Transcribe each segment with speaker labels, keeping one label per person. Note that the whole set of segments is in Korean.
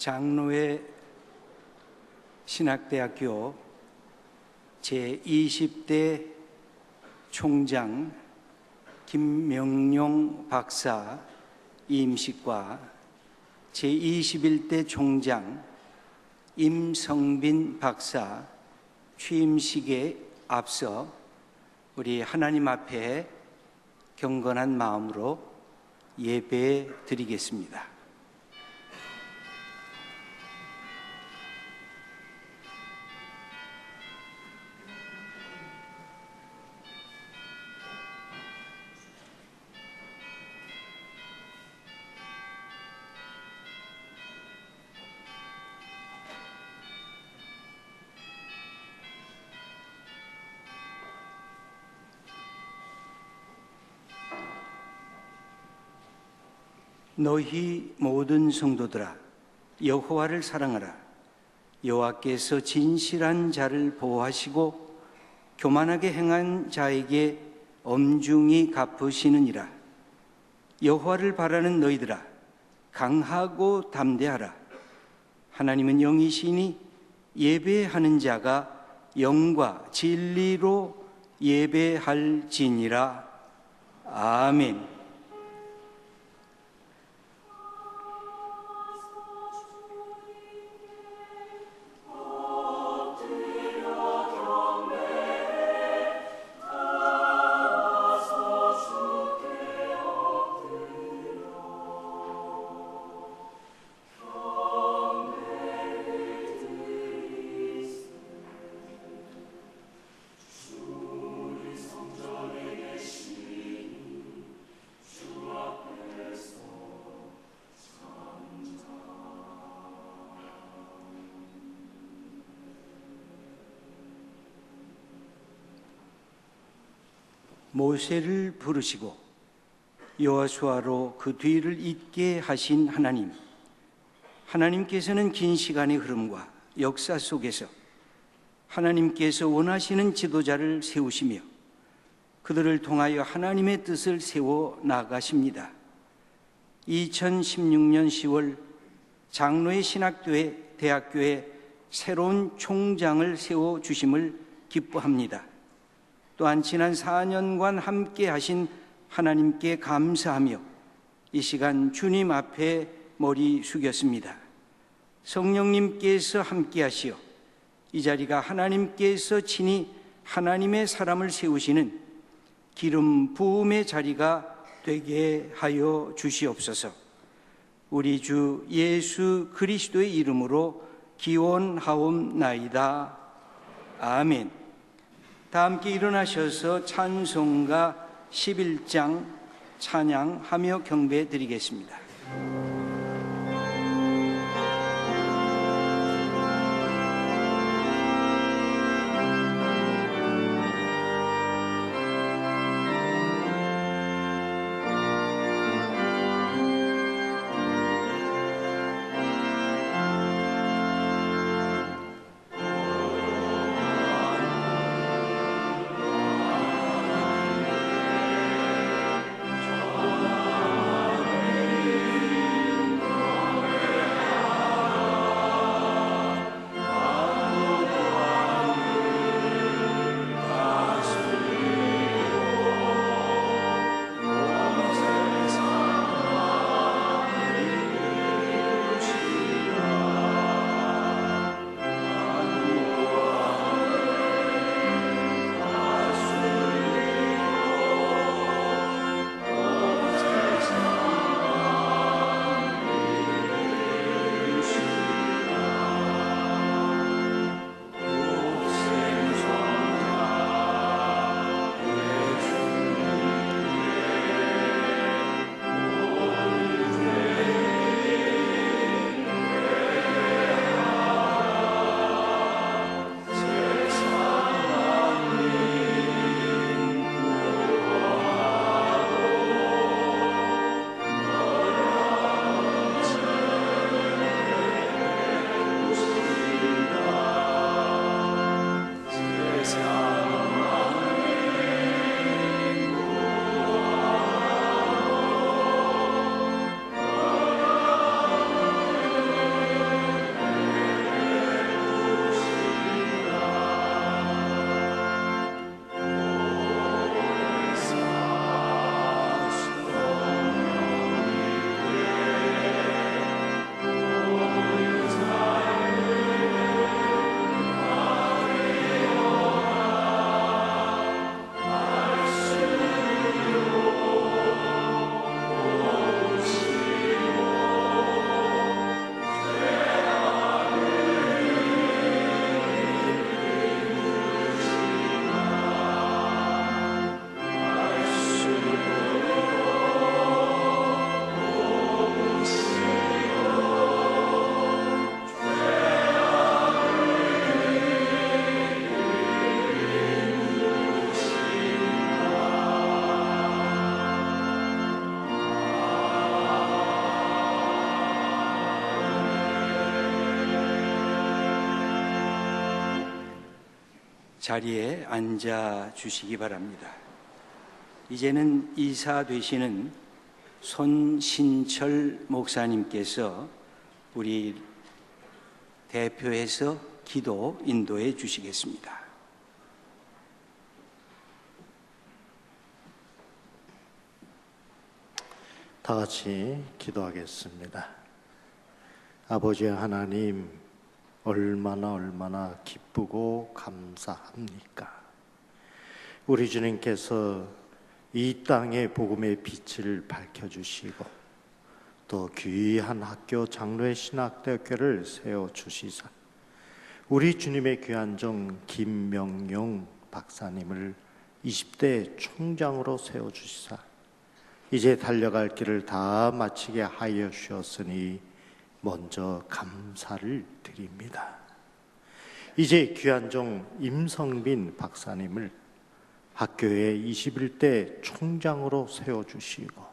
Speaker 1: 장로회 신학대학교 제20대 총장 김명용 박사 임식과 제21대 총장 임성빈 박사 취임식에 앞서 우리 하나님 앞에 경건한 마음으로 예배 드리겠습니다. 너희 모든 성도들아, 여호와를 사랑하라. 여호와께서 진실한 자를 보호하시고 교만하게 행한 자에게 엄중히 갚으시느니라. 여호와를 바라는 너희들아, 강하고 담대하라. 하나님은 영이시니 예배하는 자가 영과 진리로 예배할지니라. 아멘. 모세를 부르시고 여호수아로 그 뒤를 잇게 하신 하나님, 하나님께서는 긴 시간의 흐름과 역사 속에서 하나님께서 원하시는 지도자를 세우시며 그들을 통하여 하나님의 뜻을 세워 나가십니다. 2016년 10월 장로회 신학교회 대학교에 새로운 총장을 세워주심을 기뻐합니다. 또한 지난 4년간 함께 하신 하나님께 감사하며 이 시간 주님 앞에 머리 숙였습니다. 성령님께서 함께 하시어 이 자리가 하나님께서 친히 하나님의 사람을 세우시는 기름 부음의 자리가 되게 하여 주시옵소서. 우리 주 예수 그리스도의 이름으로 기원하옵나이다. 아멘. 다 함께 일어나셔서 찬송가 11장 찬양하며 경배 드리겠습니다. 자리에 앉아 주시기 바랍니다. 이제는 이사 되시는 손신철 목사님께서 우리 대표해서 기도 인도해 주시겠습니다.
Speaker 2: 다 같이 기도하겠습니다. 아버지 하나님, 얼마나 기쁘고 감사합니까? 우리 주님께서 이 땅에 복음의 빛을 밝혀주시고 또 귀한 학교 장로의 신학대학교를 세워주시사 우리 주님의 귀한 종 김명용 박사님을 20대 총장으로 세워주시사 이제 달려갈 길을 다 마치게 하여 주셨으니 먼저 감사를 드립니다. 이제 귀한 종 임성빈 박사님을 학교의 21대 총장으로 세워주시고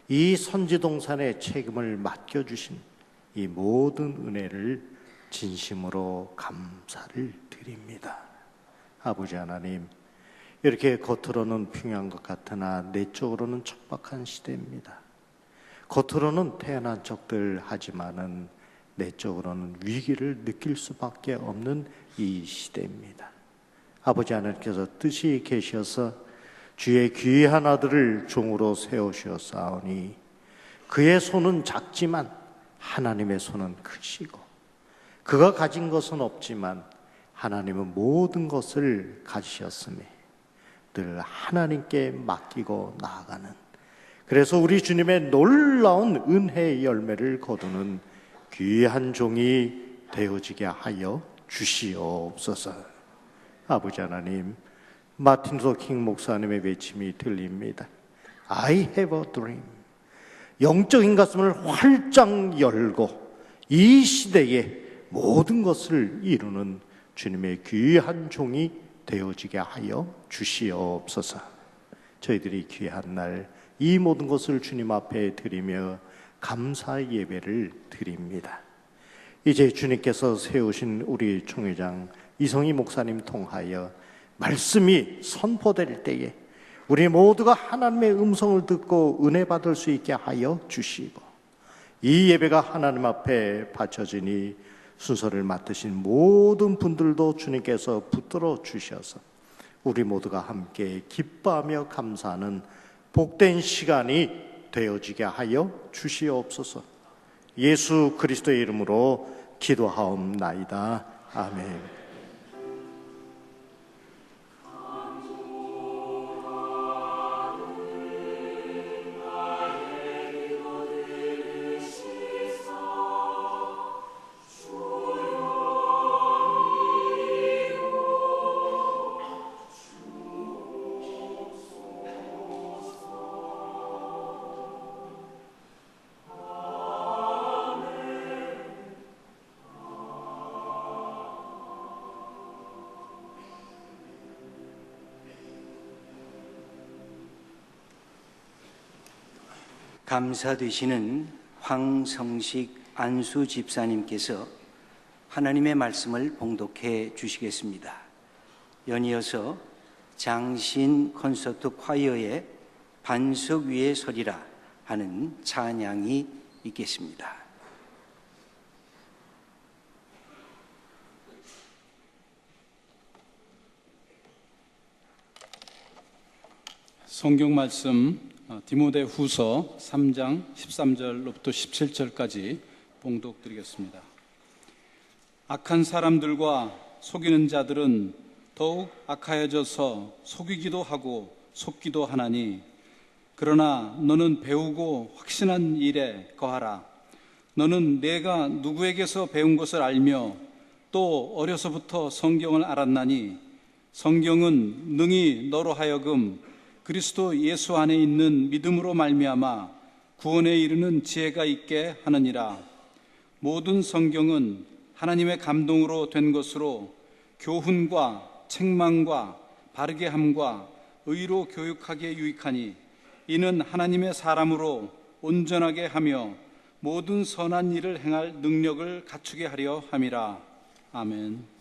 Speaker 2: 이 선지동산의 책임을 맡겨주신 이 모든 은혜를 진심으로 감사를 드립니다. 아버지 하나님, 이렇게 겉으로는 평안한 것 같으나 내적으로는 척박한 시대입니다. 겉으로는 태어난 척들 하지만은 내적으로는 위기를 느낄 수밖에 없는 이 시대입니다. 아버지 하나님께서 뜻이 계셔서 주의 귀한 아들을 종으로 세우셨사오니 그의 손은 작지만 하나님의 손은 크시고 그가 가진 것은 없지만 하나님은 모든 것을 가지셨으니 늘 하나님께 맡기고 나아가는, 그래서 우리 주님의 놀라운 은혜의 열매를 거두는 귀한 종이 되어지게 하여 주시옵소서. 아버지 하나님, 마틴 루터 킹 목사님의 외침이 들립니다. I have a dream. 영적인 가슴을 활짝 열고 이 시대에 모든 것을 이루는 주님의 귀한 종이 되어지게 하여 주시옵소서. 저희들이 귀한 날 이 모든 것을 주님 앞에 드리며 감사 예배를 드립니다. 이제 주님께서 세우신 우리 총회장 이성희 목사님 통하여 말씀이 선포될 때에 우리 모두가 하나님의 음성을 듣고 은혜 받을 수 있게 하여 주시고 이 예배가 하나님 앞에 바쳐지니 순서를 맡으신 모든 분들도 주님께서 붙들어 주셔서 우리 모두가 함께 기뻐하며 감사하는 복된 시간이 되어지게 하여 주시옵소서. 예수 그리스도의 이름으로 기도하옵나이다. 아멘.
Speaker 1: 감사되시는 황성식 안수 집사님께서 하나님의 말씀을 봉독해 주시겠습니다. 연이어서 장신 콘서트 콰이어의 반석 위에 서리라 하는 찬양이 있겠습니다.
Speaker 3: 성경 말씀 디모데후서 3장 13절로부터 17절까지 봉독드리겠습니다. 악한 사람들과 속이는 자들은 더욱 악하여져서 속이기도 하고 속기도 하나니 그러나 너는 배우고 확신한 일에 거하라. 너는 내가 누구에게서 배운 것을 알며 또 어려서부터 성경을 알았나니 성경은 능히 너로 하여금 그리스도 예수 안에 있는 믿음으로 말미암아 구원에 이르는 지혜가 있게 하느니라. 모든 성경은 하나님의 감동으로 된 것으로 교훈과 책망과 바르게 함과 의로 교육하기에 유익하니 이는 하나님의 사람으로 온전하게 하며 모든 선한 일을 행할 능력을 갖추게 하려 함이라. 아멘.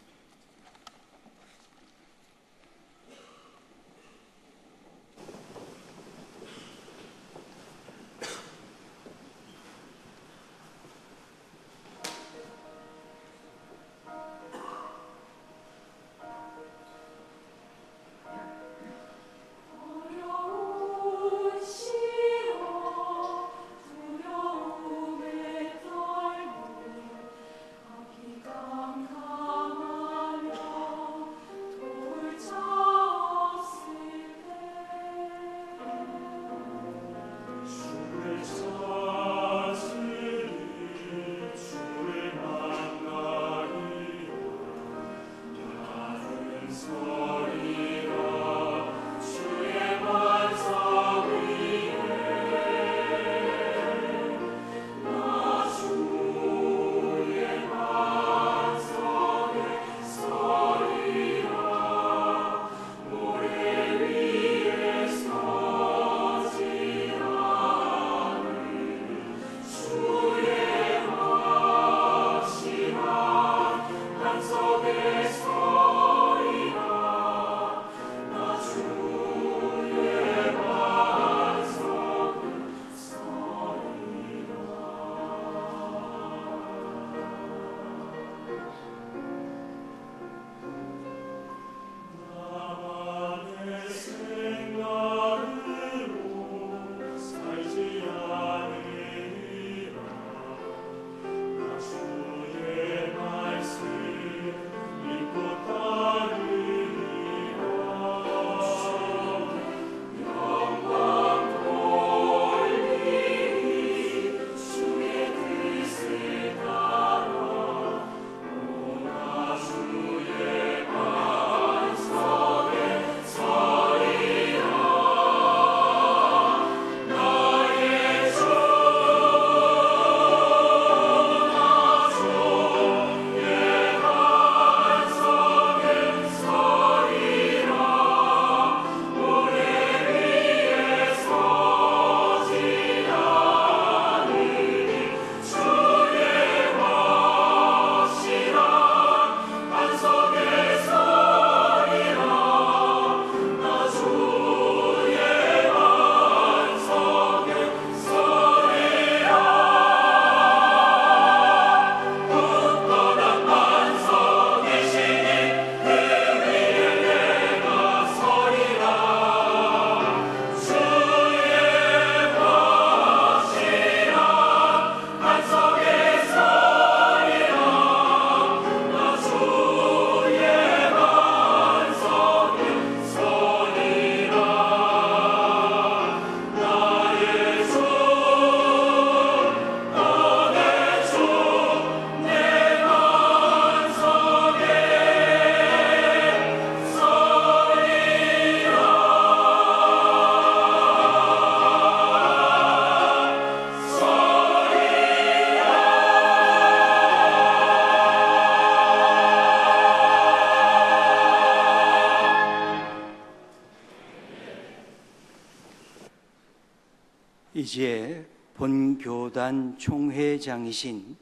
Speaker 1: 이제 본교단 총회장이신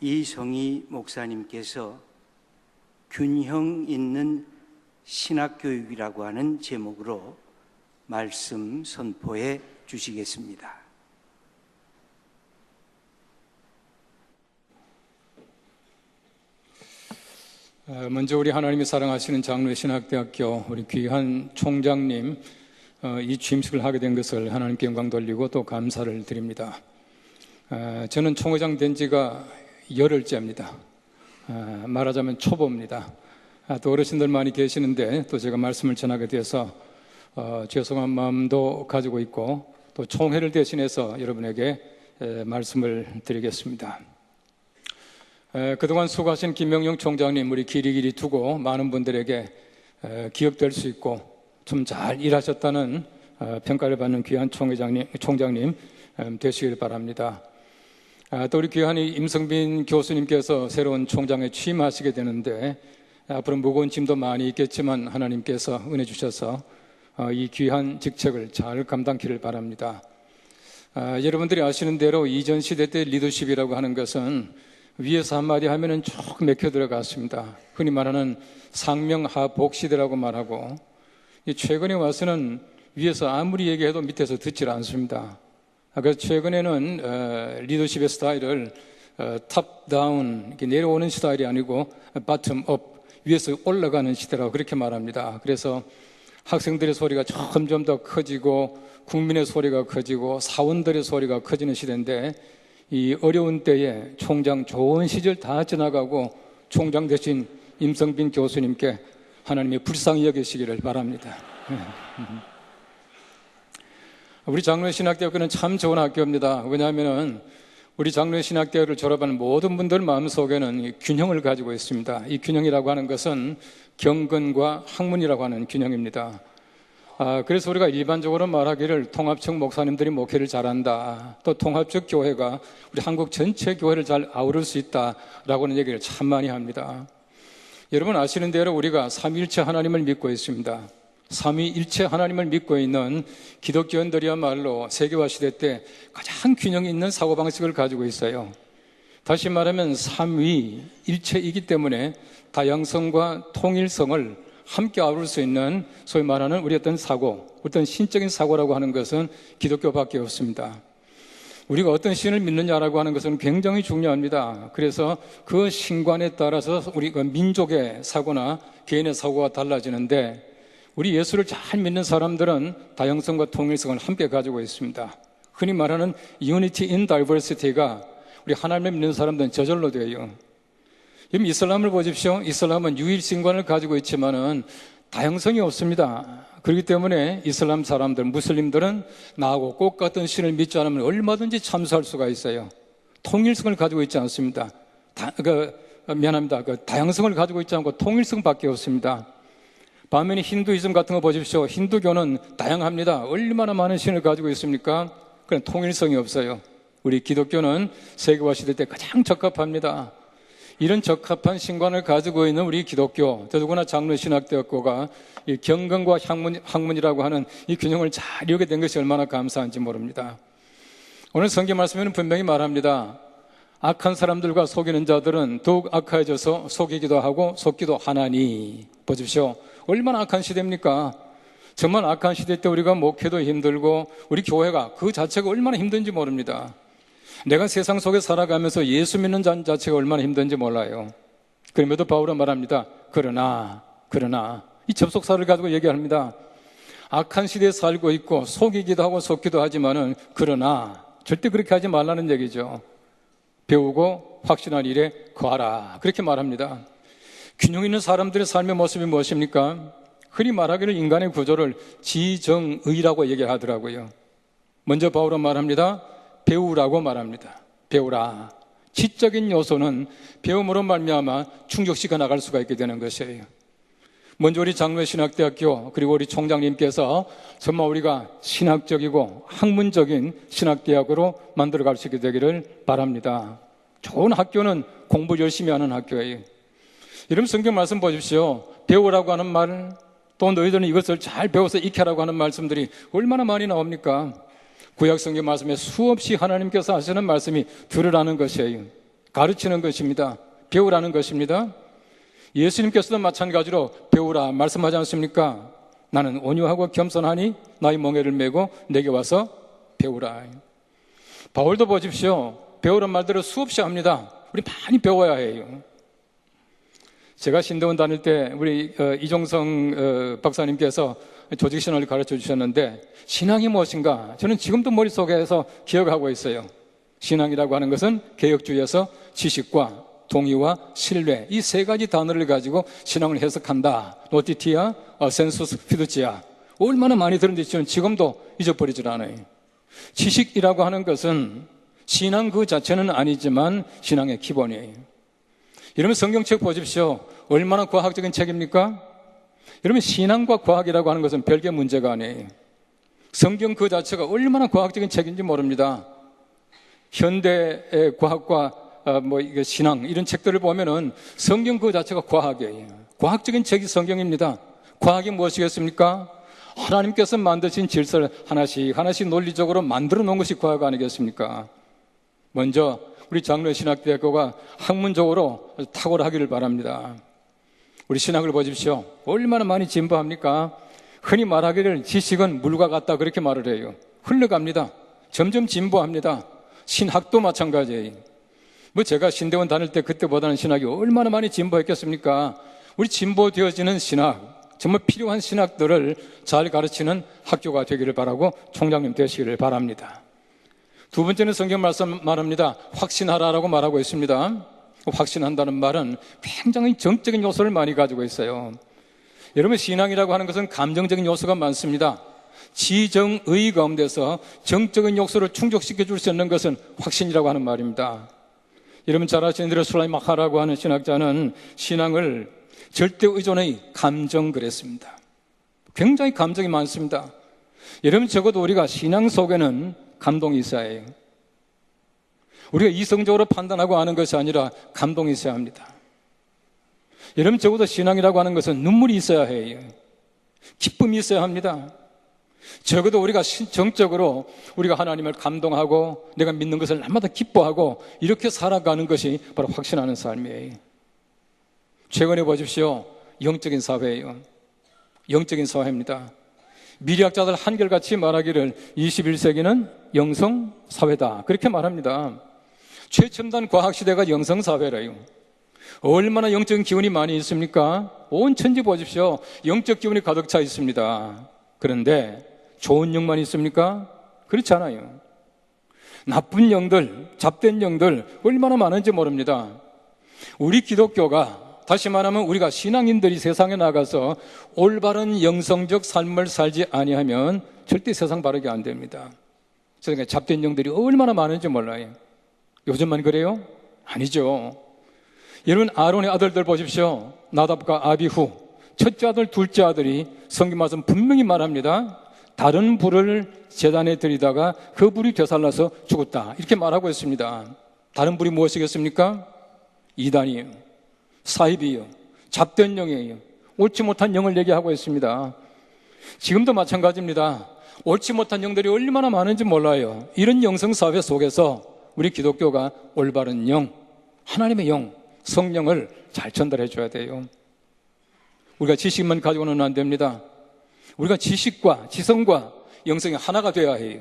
Speaker 1: 이성희 목사님께서 균형 있는 신학교육이라고 하는 제목으로 말씀 선포해 주시겠습니다.
Speaker 4: 먼저 우리 하나님이 사랑하시는 장로회 신학대학교 우리 귀한 총장님 이 취임식을 하게 된 것을 하나님께 영광 돌리고 또 감사를 드립니다. 저는 총회장 된 지가 열흘째입니다. 말하자면 초보입니다. 또 어르신들 많이 계시는데 또 제가 말씀을 전하게 돼서 죄송한 마음도 가지고 있고 또 총회를 대신해서 여러분에게 말씀을 드리겠습니다. 그동안 수고하신 김명용 총장님 우리 길이 두고 많은 분들에게 기억될 수 있고 좀 잘 일하셨다는 평가를 받는 귀한 총장님 되시길 바랍니다. 또 우리 귀한 임성빈 교수님께서 새로운 총장에 취임하시게 되는데 앞으로 무거운 짐도 많이 있겠지만 하나님께서 은혜 주셔서 이 귀한 직책을 잘 감당키를 바랍니다. 여러분들이 아시는 대로 이전 시대 때 리더십이라고 하는 것은 위에서 한마디 하면은 쭉 맥혀 들어갔습니다. 흔히 말하는 상명하복 시대라고 말하고 최근에 와서는 위에서 아무리 얘기해도 밑에서 듣질 않습니다. 그래서 최근에는 리더십의 스타일을 탑 다운 이렇게 내려오는 스타일이 아니고 바텀 업 위에서 올라가는 시대라고 그렇게 말합니다. 그래서 학생들의 소리가 점점 더 커지고 국민의 소리가 커지고 사원들의 소리가 커지는 시대인데 이 어려운 때에 총장 좋은 시절 다 지나가고 총장 되신 임성빈 교수님께 하나님의 불쌍히 여기시기를 바랍니다. 우리 장로회 신학대학교는 참 좋은 학교입니다. 왜냐하면 우리 장로회 신학대학교를 졸업하는 모든 분들 마음속에는 균형을 가지고 있습니다. 이 균형이라고 하는 것은 경건과 학문이라고 하는 균형입니다. 그래서 우리가 일반적으로 말하기를 통합적 목사님들이 목회를 잘한다. 또 통합적 교회가 우리 한국 전체 교회를 잘 아우를 수 있다라고 하는 얘기를 참 많이 합니다. 여러분 아시는 대로 우리가 삼위일체 하나님을 믿고 있습니다. 삼위일체 하나님을 믿고 있는 기독교인들이야말로 세계화 시대 때 가장 균형 있는 사고방식을 가지고 있어요. 다시 말하면 삼위일체이기 때문에 다양성과 통일성을 함께 아우를 수 있는 소위 말하는 우리 어떤 사고, 어떤 신적인 사고라고 하는 것은 기독교밖에 없습니다. 우리가 어떤 신을 믿느냐라고 하는 것은 굉장히 중요합니다. 그래서 그 신관에 따라서 우리 민족의 사고나 개인의 사고가 달라지는데 우리 예수를 잘 믿는 사람들은 다양성과 통일성을 함께 가지고 있습니다. 흔히 말하는 Unity in Diversity가 우리 하나님을 믿는 사람들은 저절로 되어요. 이슬람을 보십시오. 이슬람은 유일신관을 가지고 있지만은 다양성이 없습니다. 그렇기 때문에 이슬람 사람들, 무슬림들은 나하고 똑같은 신을 믿지 않으면 얼마든지 참수할 수가 있어요. 통일성을 가지고 있지 않습니다. 미안합니다. 다양성을 가지고 있지 않고 통일성밖에 없습니다. 반면에 힌두이즘 같은 거 보십시오. 힌두교는 다양합니다. 얼마나 많은 신을 가지고 있습니까? 그런 통일성이 없어요. 우리 기독교는 세계화 시대 때 가장 적합합니다. 이런 적합한 신관을 가지고 있는 우리 기독교, 더더구나 장로신학대학교가 이 경건과 학문이라고 하는 이 균형을 잘 이루게 된 것이 얼마나 감사한지 모릅니다. 오늘 성경 말씀에는 분명히 말합니다. 악한 사람들과 속이는 자들은 더욱 악해져서 속이기도 하고 속기도 하나니. 보십시오. 얼마나 악한 시대입니까? 정말 악한 시대 때 우리가 목회도 힘들고 우리 교회가 그 자체가 얼마나 힘든지 모릅니다. 내가 세상 속에 살아가면서 예수 믿는 자체가 얼마나 힘든지 몰라요. 그럼에도 바울은 말합니다. 그러나 이 접속사를 가지고 얘기합니다. 악한 시대에 살고 있고 속이기도 하고 속기도 하지만은 그러나 절대 그렇게 하지 말라는 얘기죠. 배우고 확신한 일에 거하라. 그렇게 말합니다. 균형 있는 사람들의 삶의 모습이 무엇입니까? 흔히 말하기를 인간의 구조를 지정의라고 얘기하더라고요. 먼저 바울은 말합니다. 배우라고 말합니다. 배우라. 지적인 요소는 배움으로 말미암아 충족시켜 나갈 수가 있게 되는 것이에요. 먼저 우리 장로회 신학대학교 그리고 우리 총장님께서 정말 우리가 신학적이고 학문적인 신학대학으로 만들어갈 수 있게 되기를 바랍니다. 좋은 학교는 공부 열심히 하는 학교예요. 여러분 성경 말씀 보십시오. 배우라고 하는 말, 또 너희들은 이것을 잘 배워서 익혀라고 하는 말씀들이 얼마나 많이 나옵니까? 구약성경 말씀에 수없이 하나님께서 하시는 말씀이 들으라는 것이에요. 가르치는 것입니다. 배우라는 것입니다. 예수님께서도 마찬가지로 배우라 말씀하지 않습니까? 나는 온유하고 겸손하니 나의 멍에를 메고 내게 와서 배우라. 바울도 보십시오. 배우란 말대로 수없이 합니다. 우리 많이 배워야 해요. 제가 신대원 다닐 때 우리 이종성 박사님께서 조직신앙을 가르쳐 주셨는데 신앙이 무엇인가? 저는 지금도 머릿속에서 기억하고 있어요. 신앙이라고 하는 것은 개혁주의에서 지식과 동의와 신뢰 이 세 가지 단어를 가지고 신앙을 해석한다. 노티티아, 센수스 피두치아. 얼마나 많이 들었는지 저는 지금도 잊어버리질 않아요. 지식이라고 하는 것은 신앙 그 자체는 아니지만 신앙의 기본이에요. 여러분 성경책 보십시오. 얼마나 과학적인 책입니까? 여러분 신앙과 과학이라고 하는 것은 별개 문제가 아니에요. 성경 그 자체가 얼마나 과학적인 책인지 모릅니다. 현대의 과학과 이게 신앙 이런 책들을 보면은 성경 그 자체가 과학이에요. 과학적인 책이 성경입니다. 과학이 무엇이겠습니까? 하나님께서 만드신 질서를 하나씩 논리적으로 만들어 놓은 것이 과학 아니겠습니까? 먼저 우리 장로신학대학교가 학문적으로 탁월하기를 바랍니다. 우리 신학을 보십시오. 얼마나 많이 진보합니까? 흔히 말하기를 지식은 물과 같다 그렇게 말을 해요. 흘러갑니다. 점점 진보합니다. 신학도 마찬가지예요. 제가 신대원 다닐 때 그때보다는 신학이 얼마나 많이 진보했겠습니까? 우리 진보되어지는 신학, 정말 필요한 신학들을 잘 가르치는 학교가 되기를 바라고 총장님 되시기를 바랍니다. 두 번째는 성경 말씀 말합니다. 확신하라라고 말하고 있습니다. 확신한다는 말은 굉장히 정적인 요소를 많이 가지고 있어요. 여러분 신앙이라고 하는 것은 감정적인 요소가 많습니다. 지정의 가운데서 정적인 요소를 충족시켜 줄 수 있는 것은 확신이라고 하는 말입니다. 여러분 잘 아시는 대로 술라이 마카라고 하는 신학자는 신앙을 절대 의존의 감정 그랬습니다. 굉장히 감정이 많습니다. 여러분 적어도 우리가 신앙 속에는 감동이 있어야 해요. 우리가 이성적으로 판단하고 하는 것이 아니라 감동이 있어야 합니다. 여러분 적어도 신앙이라고 하는 것은 눈물이 있어야 해요. 기쁨이 있어야 합니다. 적어도 우리가 정적으로 우리가 하나님을 감동하고 내가 믿는 것을 날마다 기뻐하고 이렇게 살아가는 것이 바로 확신하는 삶이에요. 최근에 보십시오. 영적인 사회예요. 영적인 사회입니다. 미래학자들 한결같이 말하기를 21세기는 영성사회다 그렇게 말합니다. 최첨단 과학시대가 영성사회래요. 얼마나 영적인 기운이 많이 있습니까? 온 천지 보십시오. 영적 기운이 가득 차 있습니다. 그런데 좋은 영만 있습니까? 그렇지 않아요. 나쁜 영들, 잡된 영들 얼마나 많은지 모릅니다. 우리 기독교가 다시 말하면 우리가 신앙인들이 세상에 나가서 올바른 영성적 삶을 살지 아니하면 절대 세상 바르게 안 됩니다. 세상에 잡된 영들이 얼마나 많은지 몰라요. 요즘만 그래요? 아니죠. 여러분 아론의 아들들 보십시오. 나답과 아비후 첫째 아들 둘째 아들이 성경 말씀 분명히 말합니다. 다른 불을 제단에 들이다가 그 불이 되살라서 죽었다 이렇게 말하고 있습니다. 다른 불이 무엇이겠습니까? 이단이에요. 사입이에요. 잡된 영이에요. 옳지 못한 영을 얘기하고 있습니다. 지금도 마찬가지입니다. 옳지 못한 영들이 얼마나 많은지 몰라요. 이런 영성사회 속에서 우리 기독교가 올바른 영, 하나님의 영, 성령을 잘 전달해 줘야 돼요. 우리가 지식만 가지고는 안 됩니다. 우리가 지식과 지성과 영성이 하나가 되어야 해요.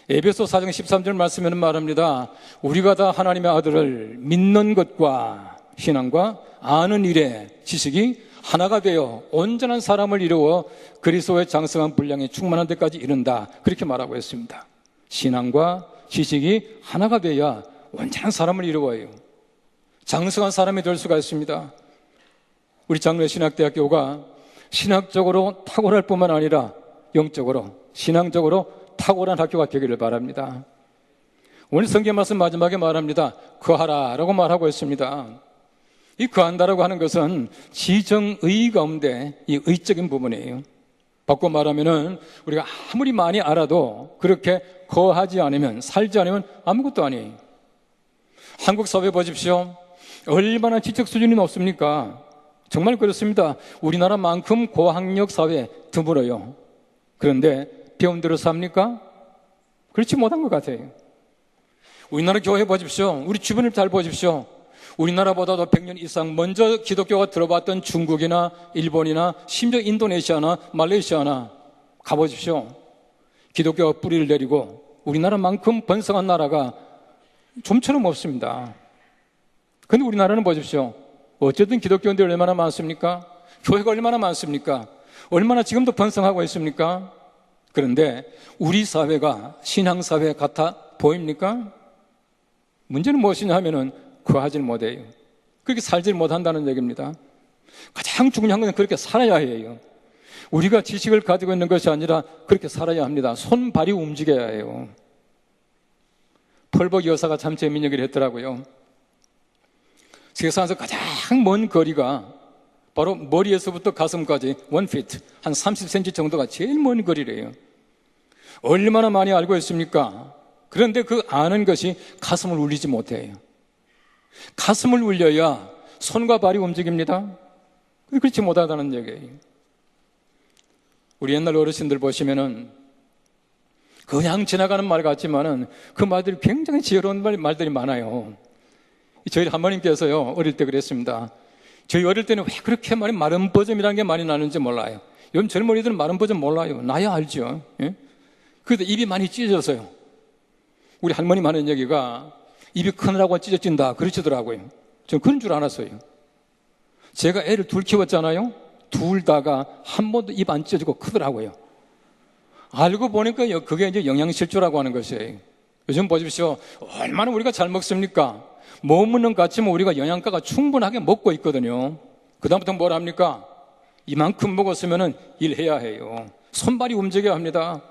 Speaker 4: 에베소 4장 13절 말씀에는 말합니다. 우리가 다 하나님의 아들을 믿는 것과 신앙과 아는 일에 지식이 하나가 되어 온전한 사람을 이루어 그리스도의 장성한 분량에 충만한 데까지 이른다. 그렇게 말하고 있습니다. 신앙과 지식이 하나가 되어야 온전한 사람을 이루어요. 장성한 사람이 될 수가 있습니다. 우리 장로신학대학교가 신학적으로 탁월할 뿐만 아니라 영적으로, 신앙적으로 탁월한 학교가 되기를 바랍니다. 오늘 성경 말씀 마지막에 말합니다. 거하라라고 말하고 있습니다. 이 거한다라고 하는 것은 지정의 가운데 이 의적인 부분이에요. 바꿔 말하면은 우리가 아무리 많이 알아도 그렇게 거하지 않으면, 살지 않으면 아무것도 아니에요. 한국 사회 보십시오. 얼마나 지적 수준이 높습니까? 정말 그렇습니다. 우리나라만큼 고학력 사회 드물어요. 그런데 배운 대로 삽니까? 그렇지 못한 것 같아요. 우리나라 교회 보십시오. 우리 주변을 잘 보십시오. 우리나라보다도 100년 이상 먼저 기독교가 들어봤던 중국이나 일본이나 심지어 인도네시아나 말레이시아나 가보십시오. 기독교가 뿌리를 내리고 우리나라만큼 번성한 나라가 좀처럼 없습니다. 그런데 우리나라는 보십시오. 어쨌든 기독교인들이 얼마나 많습니까? 교회가 얼마나 많습니까? 얼마나 지금도 번성하고 있습니까? 그런데 우리 사회가 신앙사회 같아 보입니까? 문제는 무엇이냐 하면은 그하질 못해요. 그렇게 살질 못한다는 얘기입니다. 가장 중요한 것은 그렇게 살아야 해요. 우리가 지식을 가지고 있는 것이 아니라 그렇게 살아야 합니다. 손발이 움직여야 해요. 펄벅 여사가 참 재미있는 얘기를 했더라고요. 세상에서 가장 먼 거리가 바로 머리에서부터 가슴까지 1feet, 한 30cm 정도가 제일 먼 거리래요. 얼마나 많이 알고 있습니까? 그런데 그 아는 것이 가슴을 울리지 못해요. 가슴을 울려야 손과 발이 움직입니다. 그렇지 못하다는 얘기예요. 우리 옛날 어르신들 보시면은 그냥 지나가는 말 같지만은 그 말들이 굉장히 지혜로운 말들이 많아요. 저희 할머님께서요, 어릴 때 그랬습니다. 저희 어릴 때는 왜 그렇게 마른 버점이라는 게 많이 나는지 몰라요. 요즘 젊은이들은 마른 버점 몰라요. 나야 알죠. 예? 그래도 입이 많이 찢어져서요. 우리 할머님 하는 얘기가 입이 크느라고 찢어진다 그러시더라고요. 저는 그런 줄 알았어요. 제가 애를 둘 키웠잖아요. 둘 다가 한 번도 입 안 찢어지고 크더라고요. 알고 보니까 그게 이제 영양실조라고 하는 것이에요. 요즘 보십시오. 얼마나 우리가 잘 먹습니까? 못 먹는 것 같지만 우리가 영양가가 충분하게 먹고 있거든요. 그 다음부터 뭘 합니까? 이만큼 먹었으면 일해야 해요. 손발이 움직여야 합니다.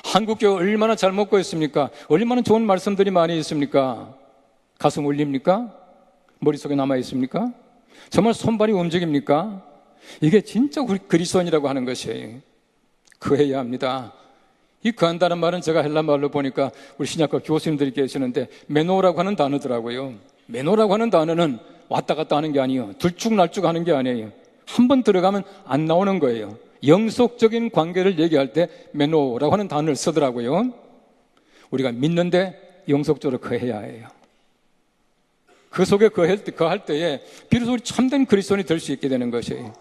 Speaker 4: 한국교회 얼마나 잘 먹고 있습니까? 얼마나 좋은 말씀들이 많이 있습니까? 가슴 울립니까? 머릿속에 남아 있습니까? 정말 손발이 움직입니까? 이게 진짜 우리 그리스도인이라고 하는 것이에요. 그해야 합니다. 이 그한다는 말은 제가 헬라 말로 보니까 우리 신약과 교수님들이 계시는데 메노라고 하는 단어더라고요. 메노라고 하는 단어는 왔다 갔다 하는 게 아니에요. 들쭉날쭉 하는 게 아니에요. 한 번 들어가면 안 나오는 거예요. 영속적인 관계를 얘기할 때 메노라고 하는 단어를 쓰더라고요. 우리가 믿는데 영속적으로 거해야 해요. 그 속에 거할 때에 비로소 우리 참된 그리스도인이 될 수 있게 되는 것이에요.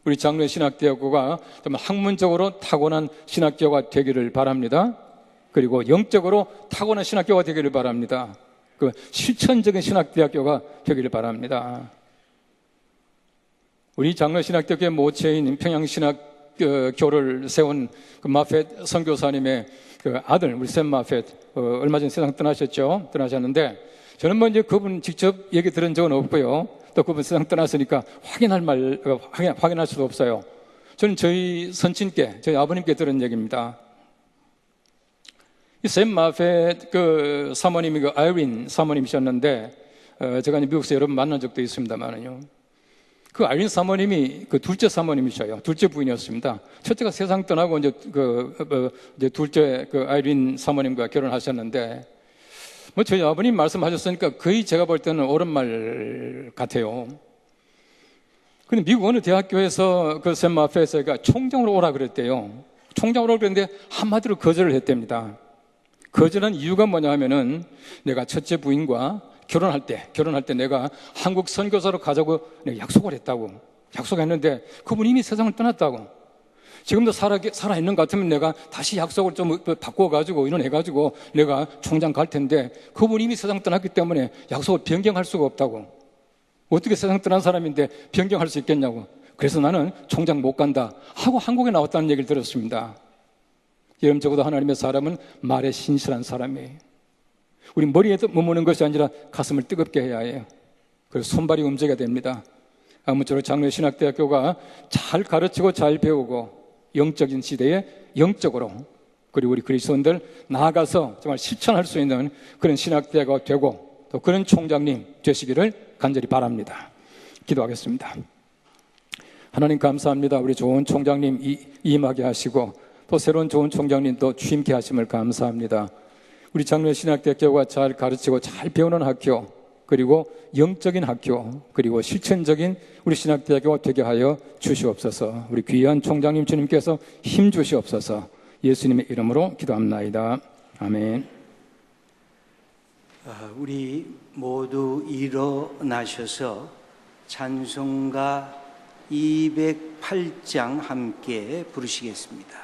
Speaker 4: 우리 장로의 신학대학교가 정말 학문적으로 타고난 신학교가 되기를 바랍니다. 그리고 영적으로 타고난 신학교가 되기를 바랍니다. 그 실천적인 신학대학교가 되기를 바랍니다. 우리 장로의 신학대학교의 모체인 평양신학교를 세운 그 마펫 선교사님의 그 아들, 우리 샘 마펫, 얼마 전에 세상 떠나셨는데 저는 이제 그분 직접 얘기 들은 적은 없고요. 또 그분 세상 떠났으니까 확인할 수도 없어요. 저는 저희 선친께, 저희 아버님께 들은 얘기입니다. 이 샘 마펫 그 사모님이 그 아이린 사모님이셨는데, 제가 이제 미국에서 여러 번 만난 적도 있습니다만요. 그 아이린 사모님이 그 둘째 사모님이셔요. 둘째 부인이었습니다. 첫째가 세상 떠나고 이제 둘째 그 아이린 사모님과 결혼하셨는데, 저희 아버님 말씀하셨으니까 거의 제가 볼 때는 옳은 말 같아요. 근데 미국 어느 대학교에서 그 샘 마펫에가 총장으로 오라 그랬대요. 총장으로 그랬는데 한마디로 거절을 했답니다. 거절한 이유가 뭐냐 하면은 내가 첫째 부인과 결혼할 때 내가 한국 선교사로 가자고 내가 약속을 했다고. 약속했는데 그분이 이미 세상을 떠났다고. 지금도 살아있는 것 같으면 내가 다시 약속을 좀 바꿔가지고 이혼해가지고 내가 총장 갈 텐데 그분이 이미 세상 떠났기 때문에 약속을 변경할 수가 없다고. 어떻게 세상 떠난 사람인데 변경할 수 있겠냐고. 그래서 나는 총장 못 간다 하고 한국에 나왔다는 얘기를 들었습니다. 여러분, 적어도 하나님의 사람은 말에 신실한 사람이에요. 우리 머리에 머무는 것이 아니라 가슴을 뜨겁게 해야 해요. 그래서 손발이 움직여야 됩니다. 아무쪼록 장로의 신학대학교가 잘 가르치고 잘 배우고 영적인 시대에 영적으로, 그리고 우리 그리스도인들 나아가서 정말 실천할 수 있는 그런 신학대학교가 되고 또 그런 총장님 되시기를 간절히 바랍니다. 기도하겠습니다. 하나님 감사합니다. 우리 좋은 총장님 임하게 하시고 또 새로운 좋은 총장님도 취임케 하심을 감사합니다. 우리 장로의 신학대학교가 잘 가르치고 잘 배우는 학교, 그리고 영적인 학교, 그리고 실천적인 우리 신학대학교가 되게 하여 주시옵소서. 우리 귀한 총장님 주님께서 힘 주시옵소서. 예수님의 이름으로 기도합나이다. 아멘.
Speaker 1: 우리 모두 일어나셔서 찬송가 208장 함께 부르시겠습니다.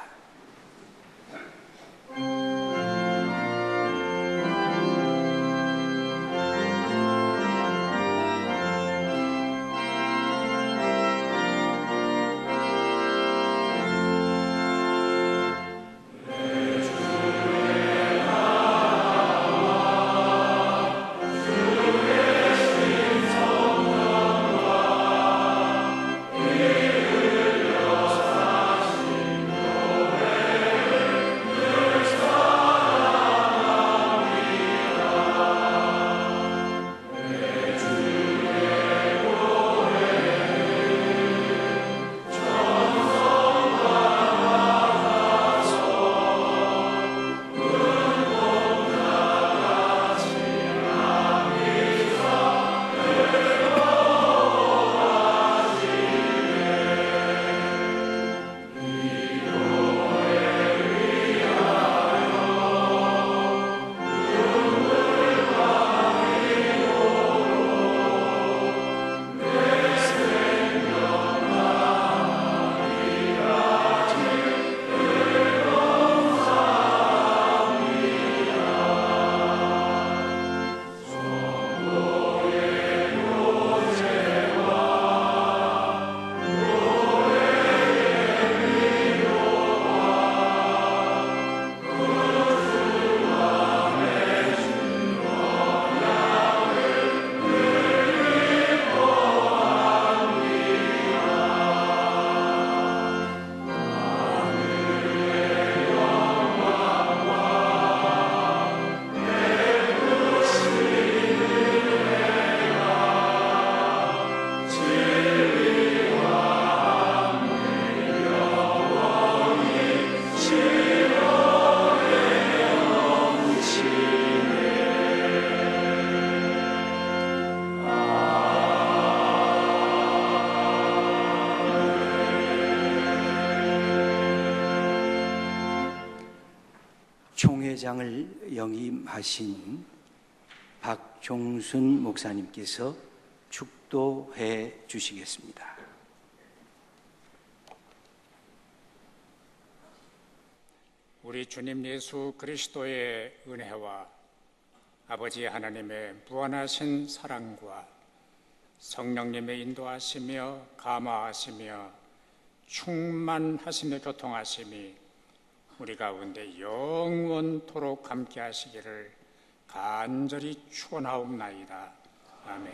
Speaker 1: 총회장을 영임하신 박종순 목사님께서 축도해 주시겠습니다.
Speaker 5: 우리 주님 예수 그리스도의 은혜와 아버지 하나님의 무한하신 사랑과 성령님의 인도하시며 감화하시며 충만하시며 교통하심이 우리 가운데 영원토록 함께 하시기를 간절히 축원하옵나이다. 아멘.